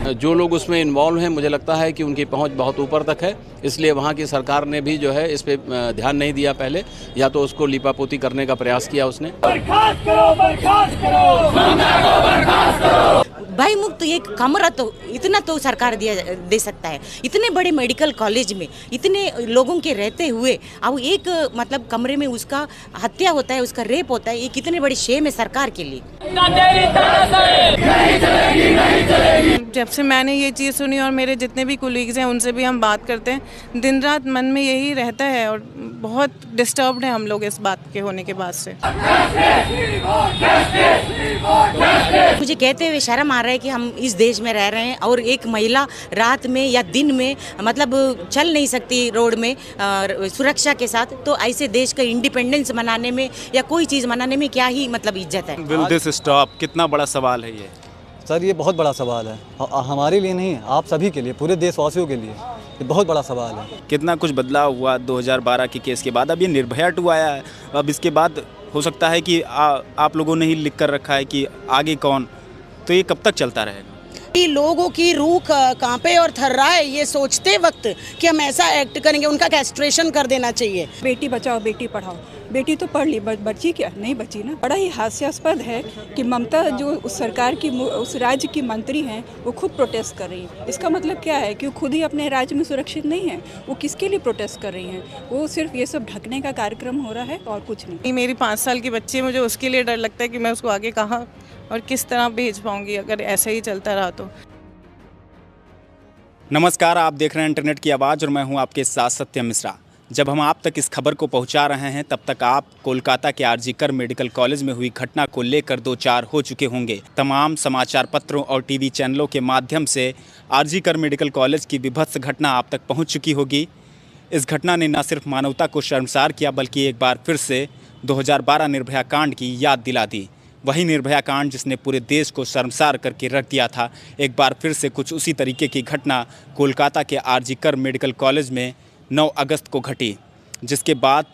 जो लोग उसमें इन्वॉल्व हैं मुझे लगता है कि उनकी पहुंच बहुत ऊपर तक है, इसलिए वहां की सरकार ने भी जो है इस पे ध्यान नहीं दिया पहले, या तो उसको लीपापोती करने का प्रयास किया उसने। बर्खास्त करो, बर्खास्त करो, बर्खास्त करो। भय मुक्त एक कमरा तो इतना तो सरकार दे सकता है। इतने बड़े मेडिकल कॉलेज में इतने लोगों के रहते हुए अब एक मतलब कमरे में उसका हत्या होता है, उसका रेप होता है, ये कितने बड़ी शेम है सरकार के लिए। जब से मैंने ये चीज़ सुनी और मेरे जितने भी कोलीग्स हैं उनसे भी हम बात करते हैं, दिन रात मन में यही रहता है और बहुत डिस्टर्ब्ड है हम लोग इस बात के होने के बाद से। मुझे कहते हुए शर्म आ रहा है कि हम इस देश में रह रहे हैं और एक महिला रात में या दिन में मतलब चल नहीं सकती रोड में सुरक्षा के साथ, तो ऐसे देश का इंडिपेंडेंस मनाने में या कोई चीज़ मनाने में क्या ही मतलब इज्जत है। Will this stop? कितना बड़ा सवाल है ये सर, ये बहुत बड़ा सवाल है, हमारे लिए नहीं, आप सभी के लिए, पूरे देशवासियों के लिए ये बहुत बड़ा सवाल है। कितना कुछ बदलाव हुआ 2012 के केस के बाद, अब ये निर्भया 2 आया है, अब इसके बाद हो सकता है कि आप लोगों ने ही लिख कर रखा है कि आगे कौन, तो ये कब तक चलता रहेगा? लोगों की रूह कांपे और थर्राए ये सोचते वक्त कि हम ऐसा एक्ट करेंगे, उनका कैस्ट्रेशन कर देना चाहिए। बेटी बचाओ बेटी पढ़ाओ, बेटी तो पढ़ ली, बची क्या? नहीं बची ना। बड़ा ही हास्यास्पद है कि ममता जो उस सरकार की उस राज्य की मंत्री हैं वो खुद प्रोटेस्ट कर रही हैं। इसका मतलब क्या है कि वो खुद ही अपने राज्य में सुरक्षित नहीं है। वो किसके लिए प्रोटेस्ट कर रही हैं? वो सिर्फ ये सब ढकने का कार्यक्रम हो रहा है और कुछ नहीं। मेरी 5 साल की बच्ची है, मुझे उसके लिए डर लगता है कि मैं उसको आगे कहाँ और किस तरह भेज पाऊंगी अगर ऐसे ही चलता रहा तो। नमस्कार, आप देख रहे हैं इंटरनेट की आवाज़ और मैं हूं आपके साथ सत्यम मिश्रा। जब हम आप तक इस खबर को पहुंचा रहे हैं तब तक आप कोलकाता के आरजीकर मेडिकल कॉलेज में हुई घटना को लेकर 2-4 हो चुके होंगे। तमाम समाचार पत्रों और टीवी चैनलों के माध्यम से आरजीकर मेडिकल कॉलेज की विभत्स घटना आप तक पहुंच चुकी होगी। इस घटना ने न सिर्फ मानवता को शर्मसार किया बल्कि एक बार फिर से 2012 निर्भया कांड की याद दिला दी। वही निर्भया कांड जिसने पूरे देश को शर्मसार करके रख दिया था, एक बार फिर से कुछ उसी तरीके की घटना कोलकाता के आरजीकर मेडिकल कॉलेज में 9 अगस्त को घटी, जिसके बाद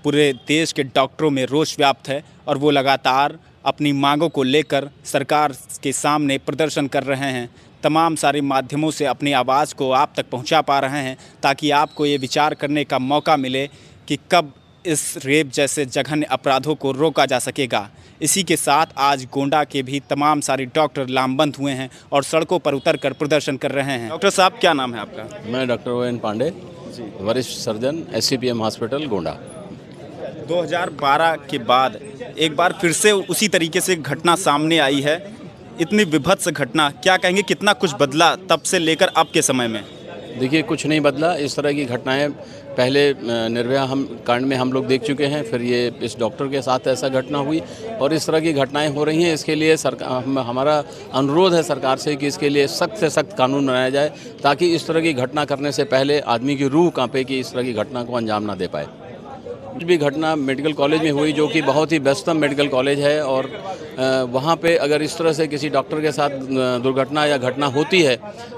पूरे देश के डॉक्टरों में रोष व्याप्त है और वो लगातार अपनी मांगों को लेकर सरकार के सामने प्रदर्शन कर रहे हैं। तमाम सारे माध्यमों से अपनी आवाज़ को आप तक पहुंचा पा रहे हैं ताकि आपको ये विचार करने का मौका मिले कि कब इस रेप जैसे जघन्य अपराधों को रोका जा सकेगा। इसी के साथ आज गोंडा के भी तमाम सारे डॉक्टर लामबंद हुए हैं और सड़कों पर उतरकर प्रदर्शन कर रहे हैं। डॉक्टर साहब, क्या नाम है आपका? मैं डॉक्टर ओएन पांडे, वरिष्ठ सर्जन, SCPM हॉस्पिटल गोंडा। 2012 के बाद एक बार फिर से उसी तरीके से घटना सामने आई है, इतनी विभत्स घटना, क्या कहेंगे कितना कुछ बदला तब से लेकर अब के समय में? देखिए, कुछ नहीं बदला। इस तरह की घटनाएं पहले निर्भया कांड में हम लोग देख चुके हैं, फिर ये इस डॉक्टर के साथ ऐसा घटना हुई और इस तरह की घटनाएं हो रही हैं। इसके लिए हमारा अनुरोध है सरकार से कि इसके लिए सख्त से सख्त कानून बनाया जाए ताकि इस तरह की घटना करने से पहले आदमी की रूह कांपे कि इस तरह की घटना को अंजाम ना दे पाए। कुछ भी घटना मेडिकल कॉलेज में हुई जो कि बहुत ही व्यस्तम मेडिकल कॉलेज है और वहाँ पे अगर इस तरह से किसी डॉक्टर के साथ दुर्घटना या घटना होती है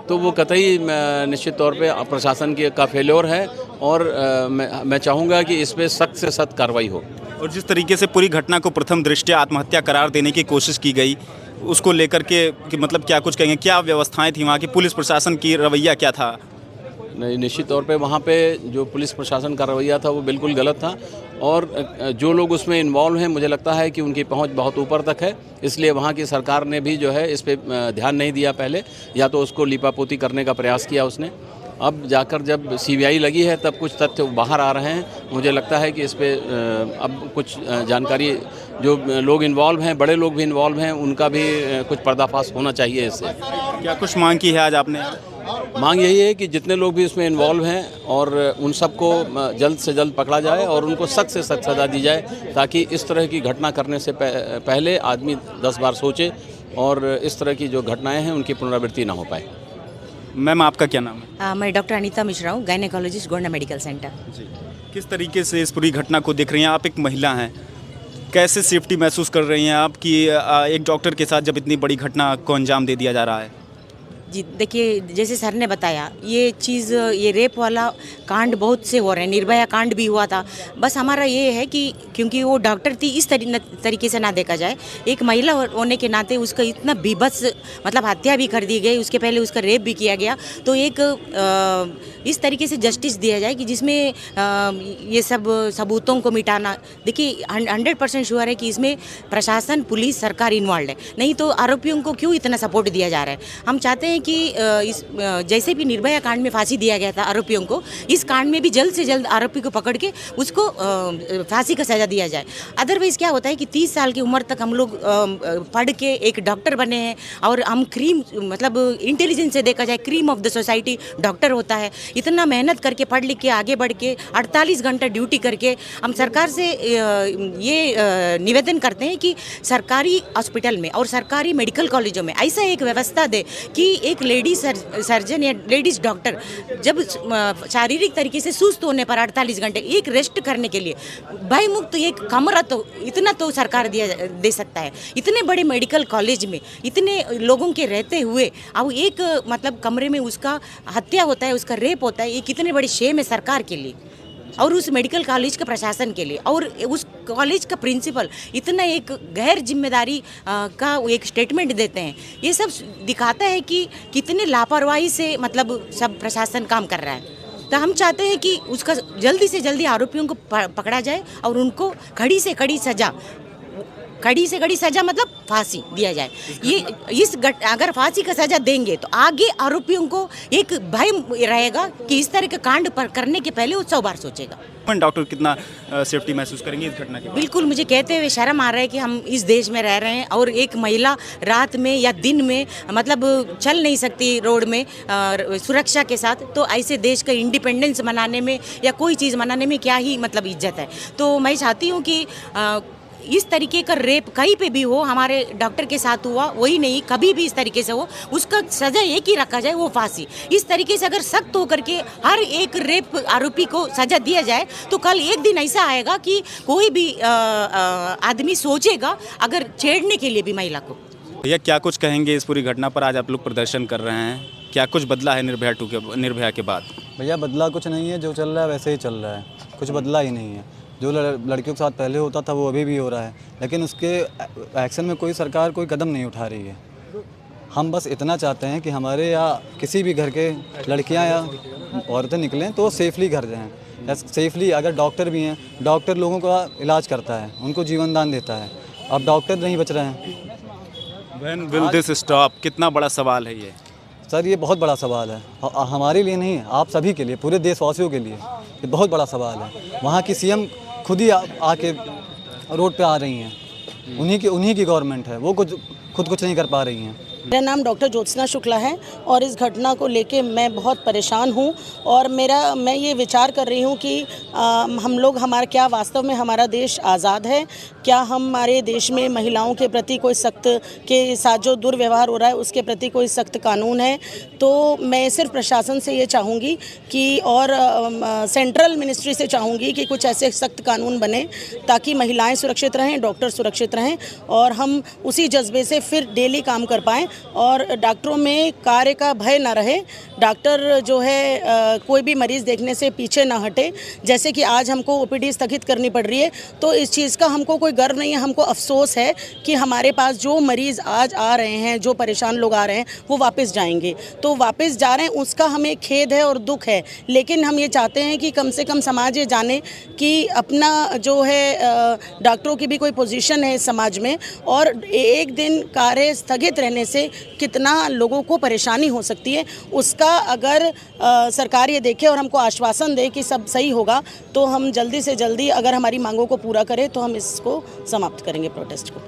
तो वो कतई निश्चित तौर पे प्रशासन का फेल्योर है और मैं चाहूँगा कि इस पर सख्त से सख्त कार्रवाई हो। और जिस तरीके से पूरी घटना को प्रथम दृष्टया आत्महत्या करार देने की कोशिश की गई, उसको लेकर के कि मतलब क्या कुछ कहेंगे, क्या व्यवस्थाएँ थी वहाँ की, पुलिस प्रशासन की रवैया क्या था? नहीं, निश्चित तौर पे वहाँ पे जो पुलिस प्रशासन का रवैया था वो बिल्कुल गलत था और जो लोग उसमें इन्वॉल्व हैं मुझे लगता है कि उनकी पहुँच बहुत ऊपर तक है, इसलिए वहाँ की सरकार ने भी जो है इस पे ध्यान नहीं दिया पहले, या तो उसको लीपापोती करने का प्रयास किया उसने। अब जाकर जब CBI लगी है तब कुछ तथ्य बाहर आ रहे हैं। मुझे लगता है कि इस पे अब कुछ जानकारी, जो लोग इन्वॉल्व हैं, बड़े लोग भी इन्वॉल्व हैं, उनका भी कुछ पर्दाफाश होना चाहिए इससे। क्या कुछ मांग की है आज आपने? मांग यही है कि जितने लोग भी इसमें इन्वॉल्व हैं और उन सबको जल्द से जल्द पकड़ा जाए और उनको सख्त से सख्त सज़ा दी जाए ताकि इस तरह की घटना करने से पहले आदमी 10 बार सोचे और इस तरह की जो घटनाएं हैं उनकी पुनरावृत्ति ना हो पाए। मैम, आपका क्या नाम है? मैं डॉक्टर अनीता मिश्रा हूँ, गायनेकोलॉजिस्ट, गोंडा मेडिकल सेंटर। जी, किस तरीके से इस पूरी घटना को देख रही हैं? आप एक महिला हैं, कैसे सेफ्टी महसूस कर रही हैं आप कि एक डॉक्टर के साथ जब इतनी बड़ी घटना को अंजाम दे दिया जा रहा है? जी देखिए, जैसे सर ने बताया ये चीज़, ये रेप वाला कांड बहुत से हो रहे हैं, निर्भया कांड भी हुआ था। बस हमारा ये है कि क्योंकि वो डॉक्टर थी, इस तरीके से ना देखा जाए। एक महिला होने के नाते उसका इतना बीभत्स मतलब हत्या भी कर दी गई, उसके पहले उसका रेप भी किया गया। तो एक इस तरीके से जस्टिस दिया जाए कि जिसमें ये सब सबूतों को मिटाना। देखिए 100% श्योर है कि इसमें प्रशासन, पुलिस, सरकार इन्वॉल्व है, नहीं तो आरोपियों को क्यों इतना सपोर्ट दिया जा रहा है। हम चाहते हैं कि जैसे भी निर्भया कांड में फांसी दिया गया था आरोपियों को, इस कांड में भी जल्द से जल्द आरोपी को पकड़ के उसको फांसी का सजा दिया जाए। अदरवाइज क्या होता है कि 30 साल की उम्र तक हम लोग पढ़ के एक डॉक्टर बने हैं और हम क्रीम मतलब इंटेलिजेंस से देखा जाए cream of the society doctor होता है। इतना मेहनत करके पढ़ लिख के आगे बढ़ के 48 घंटा ड्यूटी करके हम सरकार से ये निवेदन करते हैं कि सरकारी हॉस्पिटल में और सरकारी मेडिकल कॉलेजों में ऐसा एक व्यवस्था दे कि एक लेडीज सर्जन या लेडीज डॉक्टर जब शारीरिक तरीके से सुस्त होने पर 48 घंटे एक रेस्ट करने के लिए भयमुक्त एक कमरा तो इतना तो सरकार दे सकता है। इतने बड़े मेडिकल कॉलेज में इतने लोगों के रहते हुए अब एक मतलब कमरे में उसका हत्या होता है, उसका रेप होता है, ये कितने बड़ी शेम है सरकार के लिए और उस मेडिकल कॉलेज के प्रशासन के लिए। और उस कॉलेज का प्रिंसिपल इतना एक गैर जिम्मेदारी का एक स्टेटमेंट देते हैं। ये सब दिखाता है कि कितने लापरवाही से मतलब सब प्रशासन काम कर रहा है। तो हम चाहते हैं कि उसका जल्दी से जल्दी आरोपियों को पकड़ा जाए और उनको कड़ी से कड़ी सजा मतलब फांसी दिया जाए। ये अगर फांसी का सजा देंगे तो आगे आरोपियों को एक भय रहेगा कि इस तरह के कांड पर करने के पहले वो 100 बार सोचेगा। डॉक्टर कितना सेफ्टी महसूस करेंगे इस घटना के बाद? बिल्कुल, मुझे कहते हुए शर्म आ रहा है कि हम इस देश में रह रहे हैं और एक महिला रात में या दिन में मतलब चल नहीं सकती रोड में सुरक्षा के साथ। तो ऐसे देश का इंडिपेंडेंस मनाने में या कोई चीज़ मनाने में क्या ही मतलब इज्जत है। तो मैं चाहती हूँ कि इस तरीके का रेप कहीं पे भी हो, हमारे डॉक्टर के साथ हुआ वही नहीं, कभी भी इस तरीके से हो उसका सजा एक ही रखा जाए, वो फांसी। इस तरीके से अगर सख्त होकर के हर एक रेप आरोपी को सजा दिया जाए तो कल एक दिन ऐसा आएगा कि कोई भी आदमी सोचेगा अगर छेड़ने के लिए भी महिला को। भैया क्या कुछ कहेंगे इस पूरी घटना पर? आज आप लोग प्रदर्शन कर रहे हैं, क्या कुछ बदला है निर्भया के बाद? भैया बदला कुछ नहीं है, जो चल रहा है वैसे ही चल रहा है, कुछ बदला ही नहीं है। जो लड़कियों के साथ पहले होता था वो अभी भी हो रहा है, लेकिन उसके एक्शन में कोई सरकार कोई कदम नहीं उठा रही है। हम बस इतना चाहते हैं कि हमारे या किसी भी घर के लड़कियां या औरतें निकलें तो सेफली घर जाएं। सेफली अगर डॉक्टर भी हैं, डॉक्टर लोगों का इलाज करता है, उनको जीवन दान देता है। अब डॉक्टर नहीं बच रहे हैं। When will this stop? कितना बड़ा सवाल है ये? सर ये बहुत बड़ा सवाल है, हमारे लिए नहीं, आप सभी के लिए, पूरे देशवासियों के लिए ये बहुत बड़ा सवाल है। वहाँ की सीएम खुद ही आके रोड पे आ रही हैं, उन्हीं की गवर्नमेंट है, वो खुद कुछ नहीं कर पा रही हैं। मेरा नाम डॉक्टर ज्योत्सना शुक्ला है और इस घटना को लेके मैं बहुत परेशान हूँ और मैं ये विचार कर रही हूँ कि हम लोग क्या वास्तव में हमारा देश आज़ाद है? क्या हमारे देश में महिलाओं के प्रति कोई सख्त के साथ जो दुर्व्यवहार हो रहा है उसके प्रति कोई सख्त कानून है? तो मैं सिर्फ प्रशासन से ये चाहूँगी कि और सेंट्रल मिनिस्ट्री से चाहूँगी कि कुछ ऐसे सख्त कानून बने ताकि महिलाएँ सुरक्षित रहें, डॉक्टर सुरक्षित रहें और हम उसी जज्बे से फिर डेली काम कर पाएँ और डॉक्टरों में कार्य का भय ना रहे। डॉक्टर जो है कोई भी मरीज़ देखने से पीछे ना हटे। जैसे कि आज हमको ओपीडी स्थगित करनी पड़ रही है तो इस चीज़ का हमको कोई गर्व नहीं है, हमको अफसोस है कि हमारे पास जो मरीज़ आज आ रहे हैं, जो परेशान लोग आ रहे हैं वो वापस जाएंगे। तो वापस जा रहे हैं उसका हमें खेद है और दुख है, लेकिन हम ये चाहते हैं कि कम से कम समाज ये जाने कि अपना जो है डॉक्टरों की भी कोई पोजीशन है समाज में और एक दिन कार्य स्थगित रहने से कितना लोगों को परेशानी हो सकती है, उसका अगर सरकार ये देखे और हमको आश्वासन दे कि सब सही होगा तो हम जल्दी से जल्दी अगर हमारी मांगों को पूरा करें तो हम इसको समाप्त करेंगे प्रोटेस्ट को।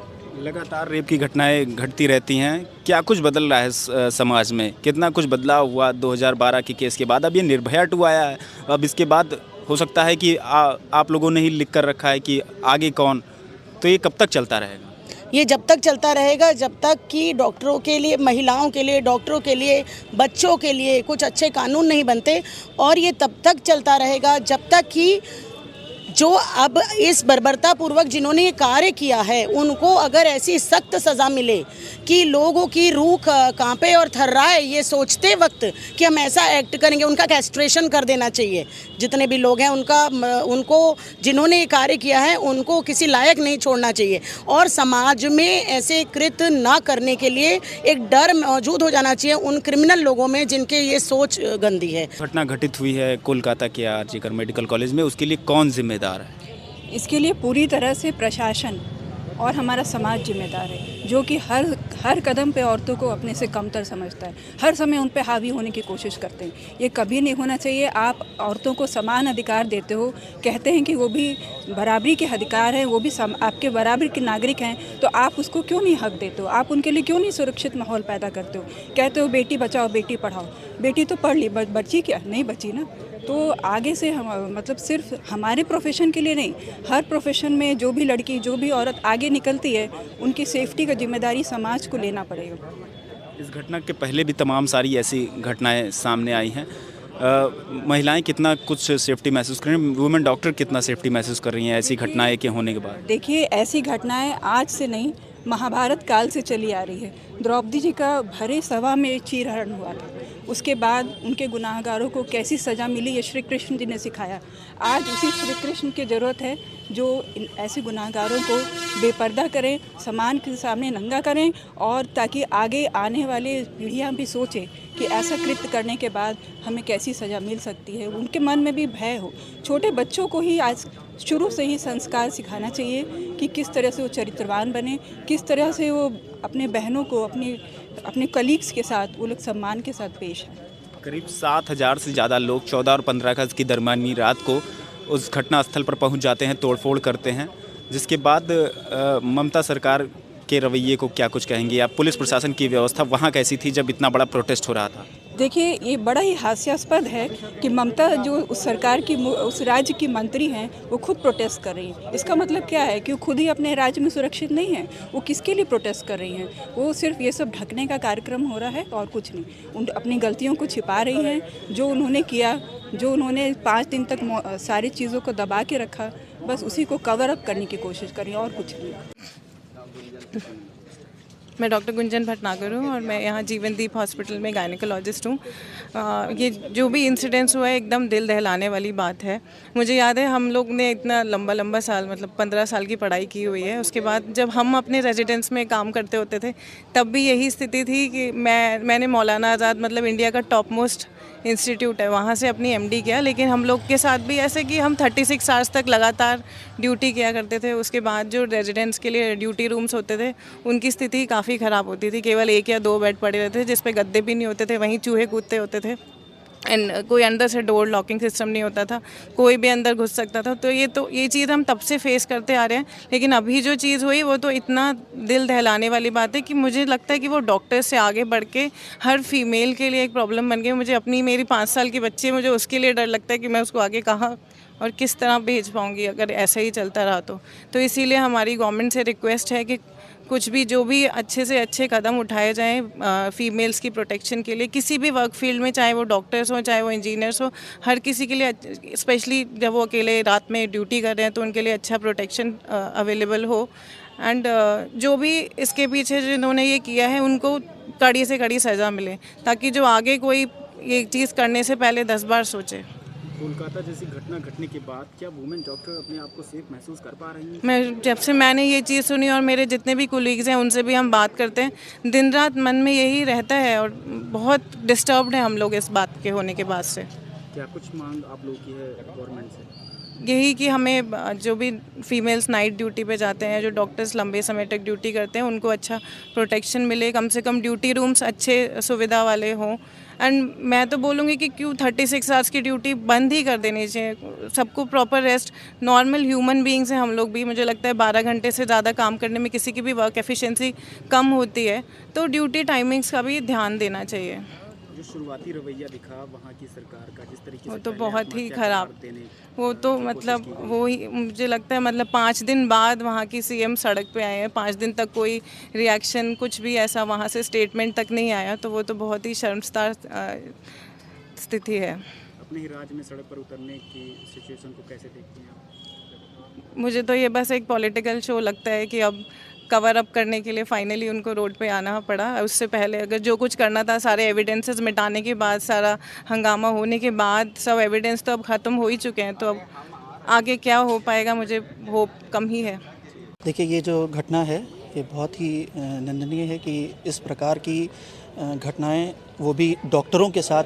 लगातार रेप की घटनाएं घटती रहती हैं, क्या कुछ बदल रहा है समाज में? कितना कुछ बदलाव हुआ 2012 के केस के बाद? अब ये निर्भया 2 आया है, अब इसके बाद हो सकता है कि आप लोगों ने ही लिख कर रखा है कि आगे कौन, तो ये कब तक चलता रहेगा? ये जब तक चलता रहेगा जब तक कि डॉक्टरों के लिए, महिलाओं के लिए, डॉक्टरों के लिए, बच्चों के लिए कुछ अच्छे कानून नहीं बनते और ये तब तक चलता रहेगा जब तक कि जो अब इस बर्बरतापूर्वक जिन्होंने ये कार्य किया है उनको अगर ऐसी सख्त सज़ा मिले कि लोगों की रूह कांपे और थर्राए ये सोचते वक्त कि हम ऐसा एक्ट करेंगे, उनका कैस्ट्रेशन कर देना चाहिए। जितने भी लोग हैं उनको जिन्होंने ये कार्य किया है उनको किसी लायक नहीं छोड़ना चाहिए और समाज में ऐसे कृत्य ना करने के लिए एक डर मौजूद हो जाना चाहिए उन क्रिमिनल लोगों में जिनके ये सोच गंदी है। घटना घटित हुई है कोलकाता के आरजीकर मेडिकल कॉलेज में, उसके लिए कौन जिम्मेदार है? इसके लिए पूरी तरह से प्रशासन और हमारा समाज जिम्मेदार है, जो कि हर कदम पे औरतों को अपने से कमतर समझता है, हर समय उन पे हावी होने की कोशिश करते हैं। ये कभी नहीं होना चाहिए। आप औरतों को समान अधिकार देते हो, कहते हैं कि वो भी बराबरी के अधिकार हैं, वो भी आपके बराबर के नागरिक हैं, तो आप उसको क्यों नहीं हक देते हो? आप उनके लिए क्यों नहीं सुरक्षित माहौल पैदा करते हो? कहते हो बेटी बचाओ बेटी पढ़ाओ, बेटी तो पढ़ ली, बची क्या? नहीं बची ना। तो आगे से हम मतलब सिर्फ हमारे प्रोफेशन के लिए नहीं, हर प्रोफेशन में जो भी लड़की जो भी औरत आगे निकलती है उनकी सेफ्टी का जिम्मेदारी समाज को लेना पड़ेगा। इस घटना के पहले भी तमाम सारी ऐसी घटनाएं सामने आई हैं। महिलाएं कितना कुछ सेफ्टी महसूस कर रही हैं, वुमेन डॉक्टर कितना सेफ्टी महसूस कर रही हैं ऐसी घटनाएं के होने के बाद? देखिए, ऐसी घटनाएं आज से नहीं, महाभारत काल से चली आ रही है। द्रौपदी जी का भरे सभा में चीरहरण हुआ था, उसके बाद उनके गुनाहगारों को कैसी सज़ा मिली ये श्री कृष्ण जी ने सिखाया। आज उसी श्री कृष्ण की ज़रूरत है जो ऐसे गुनाहगारों को बेपर्दा करें, समाज के सामने नंगा करें, और ताकि आगे आने वाले पीढ़ियाँ भी सोचें कि ऐसा कृत्य करने के बाद हमें कैसी सज़ा मिल सकती है, उनके मन में भी भय हो। छोटे बच्चों को ही आज शुरू से ही संस्कार सिखाना चाहिए कि किस तरह से वो चरित्रवान बने, किस तरह से वो अपने बहनों को अपने कलीग्स के साथ वो लोग सम्मान के साथ पेश आए। करीब 7,000 से ज़्यादा लोग 14 और 15 अगस्त की दरमियानी रात को उस घटना स्थल पर पहुंच जाते हैं, तोड़फोड़ करते हैं, जिसके बाद ममता सरकार के रवैये को क्या कुछ कहेंगे आप? पुलिस प्रशासन की व्यवस्था वहाँ कैसी थी जब इतना बड़ा प्रोटेस्ट हो रहा था? देखिए, ये बड़ा ही हास्यास्पद है कि ममता जो उस सरकार की उस राज्य की मंत्री हैं वो खुद प्रोटेस्ट कर रही हैं। इसका मतलब क्या है कि वो खुद ही अपने राज्य में सुरक्षित नहीं है। वो किसके लिए प्रोटेस्ट कर रही हैं? वो सिर्फ ये सब ढकने का कार्यक्रम हो रहा है और कुछ नहीं। उन अपनी गलतियों को छिपा रही हैं, जो उन्होंने किया, जो उन्होंने 5 दिन तक सारी चीज़ों को दबा के रखा, बस उसी को कवर अप करने की कोशिश कर रही हैं और कुछ नहीं। मैं डॉक्टर गुंजन भटनागर हूँ और मैं यहाँ जीवनदीप हॉस्पिटल में गायनेकोलॉजिस्ट हूँ। ये जो भी इंसिडेंट्स हुआ है एकदम दिल दहलाने वाली बात है। मुझे याद है हम लोग ने इतना लंबा साल मतलब 15 साल की पढ़ाई की हुई है। उसके बाद जब हम अपने रेजिडेंस में काम करते होते थे तब भी यही स्थिति थी कि मैंने मौलाना आज़ाद मतलब इंडिया का टॉप मोस्ट इंस्टीट्यूट है वहाँ से अपनी एमडी किया, लेकिन हम लोग के साथ भी ऐसे कि हम 36 आवर्स तक लगातार ड्यूटी किया करते थे। उसके बाद जो रेजिडेंट्स के लिए ड्यूटी रूम्स होते थे उनकी स्थिति काफ़ी ख़राब होती थी। केवल 1 या 2 बेड पड़े रहते थे जिस पे गद्दे भी नहीं होते थे, वहीं चूहे कूदते होते थे एंड कोई अंदर से डोर लॉकिंग सिस्टम नहीं होता था, कोई भी अंदर घुस सकता था। तो ये चीज़ हम तब से फेस करते आ रहे हैं, लेकिन अभी जो चीज़ हुई वो तो इतना दिल दहलाने वाली बात है कि मुझे लगता है कि वो डॉक्टर से आगे बढ़ के हर फीमेल के लिए एक प्रॉब्लम बन गई। मुझे मेरी 5 साल की बच्ची, मुझे उसके लिए डर लगता है कि मैं उसको आगे कहाँ और किस तरह भेज पाऊँगी अगर ऐसा ही चलता रहा तो इसीलिए हमारी गवर्नमेंट से रिक्वेस्ट है कि कुछ भी जो भी अच्छे से अच्छे कदम उठाए जाएं फीमेल्स की प्रोटेक्शन के लिए, किसी भी वर्क फील्ड में, चाहे वो डॉक्टर्स हो चाहे वो इंजीनियर्स हो, हर किसी के लिए, स्पेशली जब वो अकेले रात में ड्यूटी कर रहे हैं तो उनके लिए अच्छा प्रोटेक्शन अवेलेबल हो। एंड जो भी इसके पीछे जिन्होंने ये किया है उनको कड़ी से कड़ी सज़ा मिले, ताकि जो आगे कोई ये चीज़ करने से पहले 10 बार सोचे। कोलकाता जैसी घटना घटने के बाद क्या वुमेन डॉक्टर अपने आप को सेफ महसूस कर पा रही हैं? जब से मैंने ये चीज़ सुनी और मेरे जितने भी कोलीग्स हैं उनसे भी हम बात करते हैं, दिन रात मन में यही रहता है और बहुत डिस्टर्ब्ड है हम लोग इस बात के होने के बाद से। क्या कुछ मांग आप लोग की है गवर्नमेंट से? यही कि हमें जो भी फीमेल्स नाइट ड्यूटी पे जाते हैं, जो डॉक्टर्स लंबे समय तक ड्यूटी करते हैं, उनको अच्छा प्रोटेक्शन मिले, कम से कम ड्यूटी रूम्स अच्छे सुविधा वाले हों। एंड मैं तो बोलूँगी कि क्यों 36 आवर्स की ड्यूटी बंद ही कर देनी चाहिए, सबको proper rest. Normal human beings हैं हम लोग भी, मुझे लगता है 12 घंटे से ज़्यादा काम करने में किसी की भी वर्क एफिशिएंसी कम होती है, तो ड्यूटी टाइमिंग्स का भी ध्यान देना चाहिए। जो शुरुआती रवैया दिखा वहाँ की सरकार का, जिस तरीके से वो तो बहुत ही ख़राब, वो तो मतलब वो ही मुझे लगता है मतलब 5 दिन बाद वहाँ की सीएम सड़क पे आए हैं, 5 दिन तक कोई रिएक्शन कुछ भी ऐसा वहाँ से स्टेटमेंट तक नहीं आया, तो वो तो बहुत ही शर्मसार स्थिति है। अपने ही राज्य में सड़क पर उतरने की सिचुएशन को कैसे देखते हैं आप? मुझे तो ये बस एक पॉलिटिकल शो लगता है कि अब कवर अप करने के लिए फाइनली उनको रोड पे आना पड़ा। उससे पहले अगर जो कुछ करना था सारे एविडेंसेस मिटाने के बाद, सारा हंगामा होने के बाद, सब एविडेंस तो अब ख़त्म हो ही चुके हैं, तो अब आगे क्या हो पाएगा मुझे होप कम ही है। देखिए, ये जो घटना है ये बहुत ही निंदनीय है कि इस प्रकार की घटनाएं, वो भी डॉक्टरों के साथ,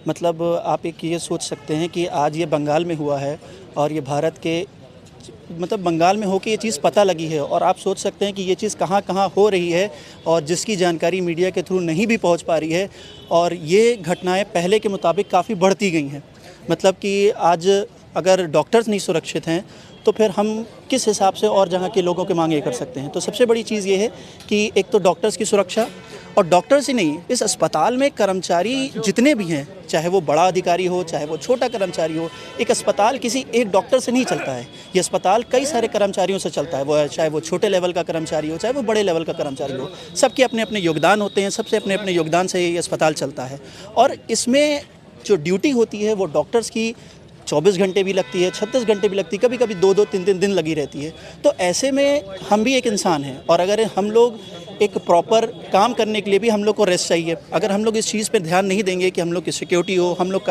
मतलब आप एक ये सोच सकते हैं कि आज ये बंगाल में हुआ है और ये भारत के, मतलब बंगाल में होकर ये चीज़ पता लगी है, और आप सोच सकते हैं कि ये चीज़ कहाँ कहाँ हो रही है और जिसकी जानकारी मीडिया के थ्रू नहीं भी पहुँच पा रही है, और ये घटनाएं पहले के मुताबिक काफ़ी बढ़ती गई हैं। मतलब कि आज अगर डॉक्टर्स नहीं सुरक्षित हैं तो फिर हम किस हिसाब से और जगह के लोगों की मांग ये कर सकते हैं। तो सबसे बड़ी चीज़ ये है कि एक तो डॉक्टर्स की सुरक्षा, और डॉक्टर्स ही नहीं, इस अस्पताल में कर्मचारी जितने भी हैं, चाहे वो बड़ा अधिकारी हो चाहे वो छोटा कर्मचारी हो, एक अस्पताल किसी एक डॉक्टर से नहीं चलता है। ये अस्पताल कई सारे कर्मचारियों से चलता है, वो चाहे वो छोटे लेवल का कर्मचारी हो चाहे वो बड़े लेवल का कर्मचारी हो, सबके अपने अपने योगदान होते हैं, सबसे अपने अपने योगदान से ये अस्पताल चलता है। और इसमें जो ड्यूटी होती है वो डॉक्टर्स की 24 घंटे भी लगती है, 36 घंटे भी लगती है, कभी कभी 2-2, 3-3 दिन लगी रहती है। तो ऐसे में हम भी एक इंसान हैं, और अगर हम लोग एक प्रॉपर काम करने के लिए भी हम लोग को रेस्ट चाहिए। अगर हम लोग इस चीज़ पे ध्यान नहीं देंगे कि हम लोग की सिक्योरिटी हो, हम लोग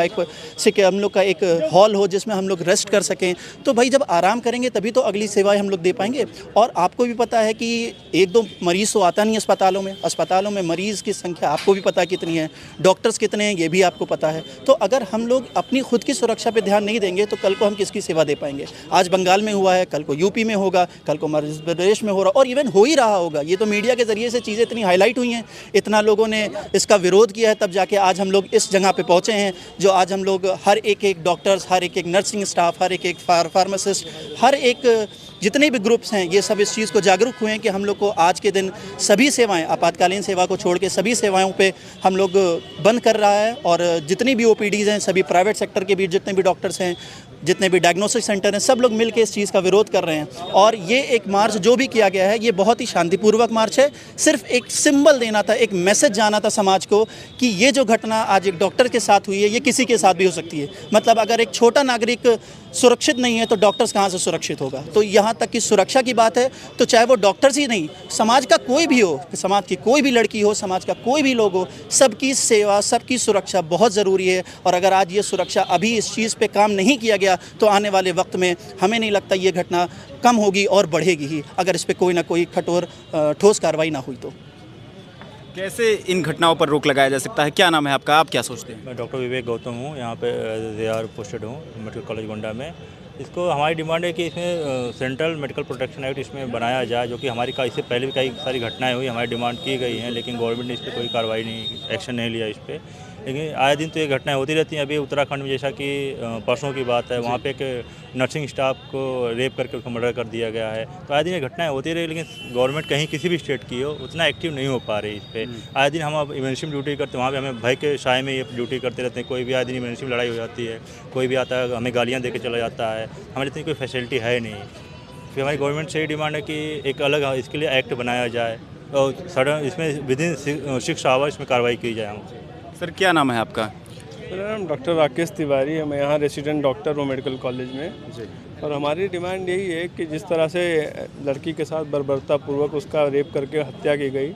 का एक हॉल हो जिसमें हम लोग रेस्ट कर सकें, तो भाई जब आराम करेंगे तभी तो अगली सेवाएं हम लोग दे पाएंगे। और आपको भी पता है कि 1-2 मरीज़ तो आता नहीं अस्पतालों में मरीज़ की संख्या आपको भी पता है कितनी है, डॉक्टर्स कितने हैं ये भी आपको पता है। तो अगर हम लोग अपनी खुद की सुरक्षा पर ध्यान नहीं देंगे तो कल को हम किसकी सेवा दे पाएंगे। आज बंगाल में हुआ है, कल को यूपी में होगा, कल को मध्य प्रदेश में हो रहा, और इवन हो ही रहा होगा। ये तो मीडिया के जरिए से चीज़ें इतनी हाईलाइट हुई हैं, इतना लोगों ने इसका विरोध किया है, तब जाके आज हम लोग इस जगह पे पहुंचे हैं, जो आज हम लोग हर एक डॉक्टर्स, हर एक नर्सिंग स्टाफ, हर एक फार्मासिस्ट, हर एक जितने भी ग्रुप्स हैं, ये सब इस चीज़ को जागरूक हुए हैं कि हम लोग को आज के दिन सभी सेवाएं, आपातकालीन सेवा को छोड़ के सभी सेवाओं पे हम लोग बंद कर रहा है। और जितनी भी ओपीडीज़ हैं, सभी प्राइवेट सेक्टर के भी जितने भी डॉक्टर्स हैं, जितने भी डायग्नोस्टिक सेंटर हैं, सब लोग मिलकर इस चीज़ का विरोध कर रहे हैं। और ये एक मार्च जो भी किया गया है ये बहुत ही शांतिपूर्वक मार्च है। सिर्फ एक सिंबल देना था, एक मैसेज जाना था समाज को कि ये जो घटना आज एक डॉक्टर के साथ हुई है ये किसी के साथ भी हो सकती है। मतलब अगर एक छोटा नागरिक सुरक्षित नहीं है तो डॉक्टर्स कहाँ से सुरक्षित होगा। तो यहाँ तक कि सुरक्षा की बात है तो चाहे वो डॉक्टर्स ही नहीं, समाज का कोई भी हो, समाज की कोई भी लड़की हो, समाज का कोई भी लोग हो, सबकी सेवा, सबकी सुरक्षा बहुत ज़रूरी है। और अगर आज ये सुरक्षा अभी इस चीज़ पे काम नहीं किया गया तो आने वाले वक्त में हमें नहीं लगता ये घटना कम होगी और बढ़ेगी ही, अगर इस पर कोई ना कोई कठोर ठोस कार्रवाई ना हुई तो। कैसे इन घटनाओं पर रोक लगाया जा सकता है? क्या नाम है आपका, आप क्या सोचते हैं? मैं डॉक्टर विवेक गौतम हूँ, यहाँ पे AR पोस्टेड हूँ मेडिकल कॉलेज गोंडा में। इसको हमारी डिमांड है कि इसमें सेंट्रल मेडिकल प्रोटेक्शन एक्ट इसमें बनाया जाए, जो कि हमारी इससे पहले भी कई सारी घटनाएं हुई, हमारी डिमांड की गई हैं, लेकिन गवर्नमेंट ने इस पर कोई कार्रवाई नहीं, एक्शन नहीं लिया इस पर। लेकिन आए दिन तो ये घटनाएं होती रहती हैं। अभी उत्तराखंड में जैसा कि परसों की बात है, वहाँ पे एक नर्सिंग स्टाफ को रेप करके उसको मर्डर कर दिया गया है। तो आए दिन ये घटनाएं होती रही, लेकिन गवर्नमेंट कहीं किसी भी स्टेट की हो उतना एक्टिव नहीं हो पा रही इस पर। आए दिन हम अब इमरजेंसी में ड्यूटी करते हैं, वहाँ पे हमें भय के साए में ये ड्यूटी करते रहते हैं। कोई भी आए दिन इमरजेंसी में लड़ाई हो जाती है, कोई भी आता है हमें गालियाँ दे के चला जाता है, हमारे इतनी कोई फैसिलिटी है नहीं। फिर हमारी गवर्नमेंट से ये डिमांड है कि एक अलग इसके लिए एक्ट बनाया जाए और सडन इसमें विदिन 6 आवर्स इसमें कार्रवाई की जाए हमसे। सर क्या नाम है आपका? मेरा नाम डॉक्टर राकेश तिवारी है, मैं यहाँ रेसिडेंट डॉक्टर हूँ मेडिकल कॉलेज में जी। और हमारी डिमांड यही है कि जिस तरह से लड़की के साथ बर्बरतापूर्वक उसका रेप करके हत्या की गई,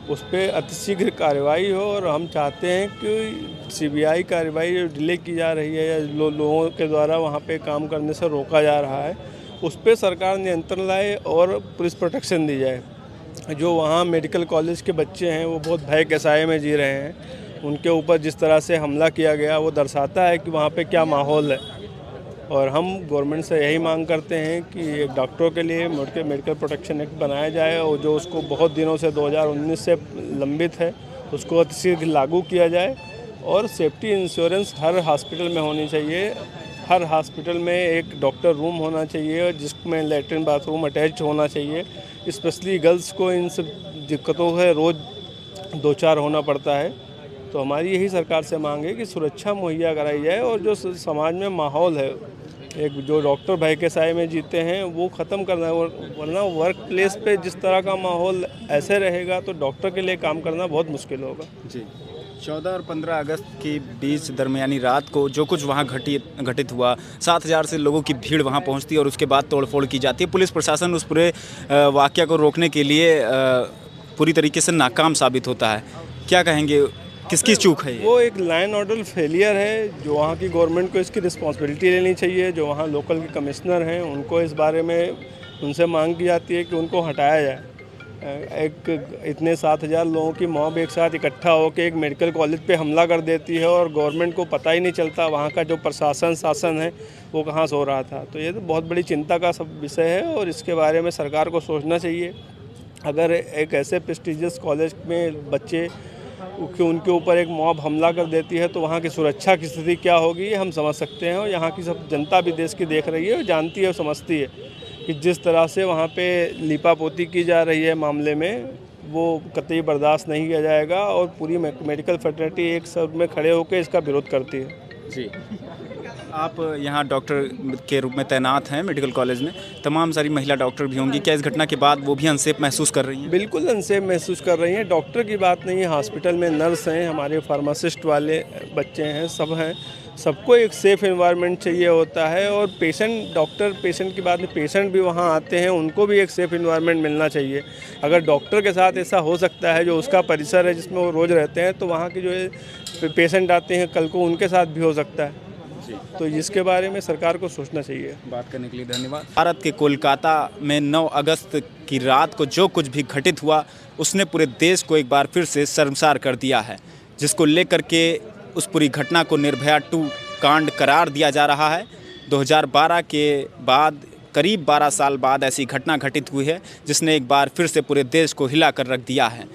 उस पर अतिशीघ्र कार्रवाई हो। और हम चाहते हैं कि CBI कार्रवाई जो डिले की जा रही है या लोगों के द्वारा वहाँ पे काम करने से रोका जा रहा है, उस पर सरकार नियंत्रण लाए और पुलिस प्रोटेक्शन दी जाए। जो वहाँ मेडिकल कॉलेज के बच्चे हैं वो बहुत भय के साए में जी रहे हैं, उनके ऊपर जिस तरह से हमला किया गया वो दर्शाता है कि वहाँ पे क्या माहौल है। और हम गवर्नमेंट से यही मांग करते हैं कि एक डॉक्टरों के लिए मेडिकल प्रोटेक्शन एक्ट बनाया जाए, और जो उसको बहुत दिनों से 2019 से लंबित है उसको अतिशीघ्र लागू किया जाए। और सेफ्टी इंश्योरेंस हर हॉस्पिटल में होनी चाहिए। हर हॉस्पिटल में एक डॉक्टर रूम होना चाहिए जिसमें लैट्रिन बाथरूम अटैच होना चाहिए। स्पेशली गर्ल्स को इन सब दिक्कतों से रोज़ 2-4 होना पड़ता है। तो हमारी यही सरकार से मांग है कि सुरक्षा मुहैया कराई जाए, और जो समाज में माहौल है, एक जो डॉक्टर भय के साए में जीते हैं वो ख़त्म करना है। वरना वर्क प्लेस पे जिस तरह का माहौल ऐसे रहेगा तो डॉक्टर के लिए काम करना बहुत मुश्किल होगा जी। 14 और 15 अगस्त के बीच दरमियानी रात को जो कुछ वहाँ घटित हुआ, 7,000 से लोगों की भीड़ वहाँ पहुँचती है और उसके बाद तोड़फोड़ की जाती है। पुलिस प्रशासन उस पूरे वाक़या को रोकने के लिए पूरी तरीके से नाकाम साबित होता है। क्या कहेंगे, किसकी चूक है ये? वो एक लाइन ऑर्डर फेलियर है, जो वहाँ की गवर्नमेंट को इसकी रिस्पॉन्सिबिलिटी लेनी चाहिए। जो वहाँ लोकल के कमिश्नर हैं उनको इस बारे में उनसे मांग की जाती है कि उनको हटाया जाए। एक इतने 7,000 लोगों की मॉब एक साथ इकट्ठा होकर एक मेडिकल कॉलेज पे हमला कर देती है और गवर्नमेंट को पता ही नहीं चलता, वहाँ का जो प्रशासन शासन है वो कहाँ सो रहा था। तो ये तो बहुत बड़ी चिंता का सब विषय है और इसके बारे में सरकार को सोचना चाहिए। अगर एक ऐसे प्रेस्टिजियस कॉलेज में बच्चे कि उनके ऊपर एक मॉब हमला कर देती है तो वहाँ की सुरक्षा की स्थिति क्या होगी ये हम समझ सकते हैं। और यहाँ की सब जनता भी देश की देख रही है और जानती है और समझती है कि जिस तरह से वहाँ पे लीपापोती की जा रही है मामले में, वो कतई बर्दाश्त नहीं किया जाएगा और पूरी मेडिकल फ्रेटर्निटी एक सब में खड़े होकर इसका विरोध करती है। जी, आप यहाँ डॉक्टर के रूप में तैनात हैं मेडिकल कॉलेज में, तमाम सारी महिला डॉक्टर भी होंगी, क्या इस घटना के बाद वो भी अनसेफ महसूस कर रही हैं? बिल्कुल अनसेफ महसूस कर रही हैं। डॉक्टर की बात नहीं है, हॉस्पिटल में नर्स हैं, हमारे फार्मासिस्ट वाले बच्चे हैं, सब हैं। सबको एक सेफ़ एनवायरनमेंट चाहिए होता है और पेशेंट, डॉक्टर पेशेंट की बात नहीं, पेशेंट भी वहाँ आते हैं, उनको भी एक सेफ़ एनवायरनमेंट मिलना चाहिए। अगर डॉक्टर के साथ ऐसा हो सकता है, जो उसका परिसर है जिसमें वो रोज़ रहते हैं, तो वहाँ के जो है पेशेंट आते हैं कल को उनके साथ भी हो सकता है। तो इसके बारे में सरकार को सोचना चाहिए। बात करने के लिए धन्यवाद। भारत के कोलकाता में 9 अगस्त की रात को जो कुछ भी घटित हुआ उसने पूरे देश को एक बार फिर से शर्मसार कर दिया है, जिसको लेकर के उस पूरी घटना को निर्भया 2 कांड करार दिया जा रहा है। 2012 के बाद करीब 12 साल बाद ऐसी घटना घटित हुई है जिसने एक बार फिर से पूरे देश को हिला कर रख दिया है।